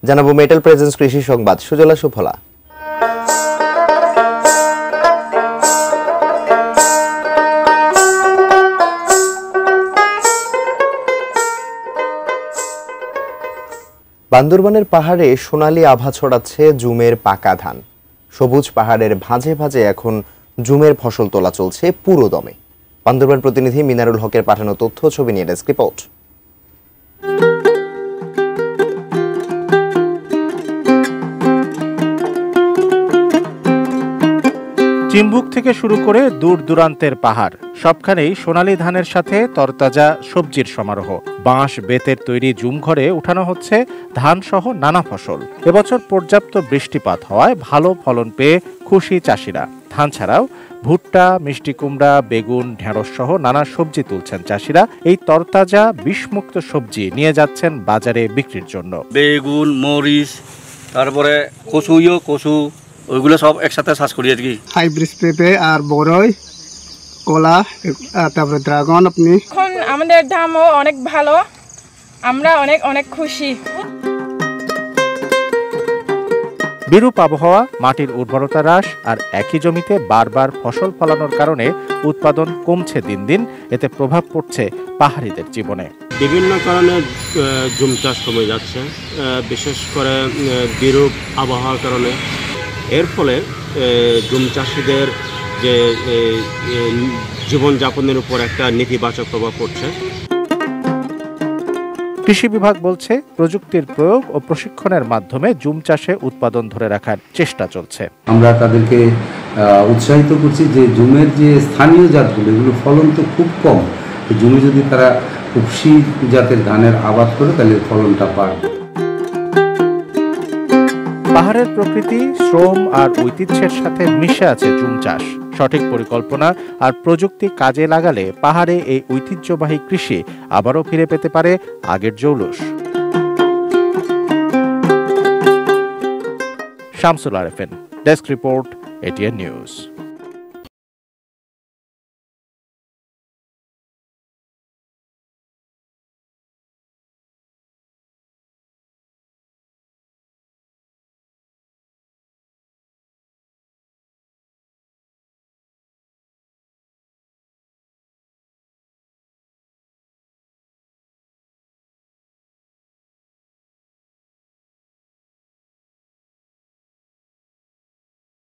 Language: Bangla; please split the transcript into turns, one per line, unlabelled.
জানাবো মেটাল প্রেজেন্স কৃষি সংবাদ সুজলা সুফলা। বান্দরবানের পাহাড়ে সোনালী আভা ছড়াচ্ছে জুমের পাকা ধান। সবুজ পাহাড়ের ভাঁজে ভাঁজে এখন জুমের ফসল তোলা চলছে পুরো দমে। বান্দরবান প্রতিনিধি মিনারুল হকের পাঠানো তথ্য ছবি নিয়ে ডেস্ক রিপোর্ট।
চিম্বুক থেকে শুরু করে দূর দূরান্তের পাহাড়, সবখানেই সোনালী ধানের সাথে তরতাজা সবজির সমারোহ। বাঁশ বেতের তৈরি জুমঘরে উঠানো হচ্ছে ধান সহ নানা ফসল। এবছর পর্যাপ্ত বৃষ্টিপাত হওয়ায় ভালো ফলন পেয়ে খুশি চাষিরা। ধান ছাড়াও ভুট্টা, মিষ্টি কুমড়া, বেগুন, ঢেঁড়স সহ নানা সবজি তুলছেন চাষিরা। এই তরতাজা বিষমুক্ত সবজি নিয়ে যাচ্ছেন বাজারে বিক্রির জন্য।
বেগুন, মরিচ, তারপরে কচু ওইগুলো সব একসাথে চাষ করি আর কি।
হাইব্রিড পেঁপে আর বড়ই, কলা, তারপরে ড্রাগন। আপনি
এখন আমাদের দামও অনেক ভালো, আমরা অনেক খুশি।
বিরূপ আবহাওয়া, মাটির উর্বরতা হ্রাস আর একই জমিতে বারবার ফসল ফলানোর কারণে উৎপাদন কমছে দিন দিন। এতে প্রভাব পড়ছে পাহাড়িদের জীবনে।
বিভিন্ন কারণে জুম চাষ কমে যাচ্ছে, বিশেষ করে বিরূপ আবহাওয়ার কারণে। এর ফলে জুম চাষিদের যে জীবনযাপনের উপর একটা নেতিবাচক প্রভাব পড়ছে।
কৃষি বিভাগ বলছে, প্রযুক্তির প্রয়োগ ও প্রশিক্ষণের মাধ্যমে জুম চাষে উৎপাদন ধরে রাখার চেষ্টা চলছে।
আমরা তাদেরকে উৎসাহিত করছি যে জুমের যে স্থানীয় জাতগুলো, এগুলো ফলন তো খুব কম। জুমে যদি তারা উপসি জাতের ধানের আবাদ করে তাহলে ফলনটা বাড়বে।
পাহাড়ের প্রকৃতি, শ্রম আর ঐতিহ্যের সাথে মিশে আছে জুম চাষ। সঠিক পরিকল্পনা আর প্রযুক্তি কাজে লাগালে পাহাড়ে এই ঐতিহ্যবাহী কৃষি আবারও ফিরে পেতে পারে আগের জৌলুস। শামসুল আরেফিন, ডেস্ক রিপোর্ট, এটিএন নিউজ।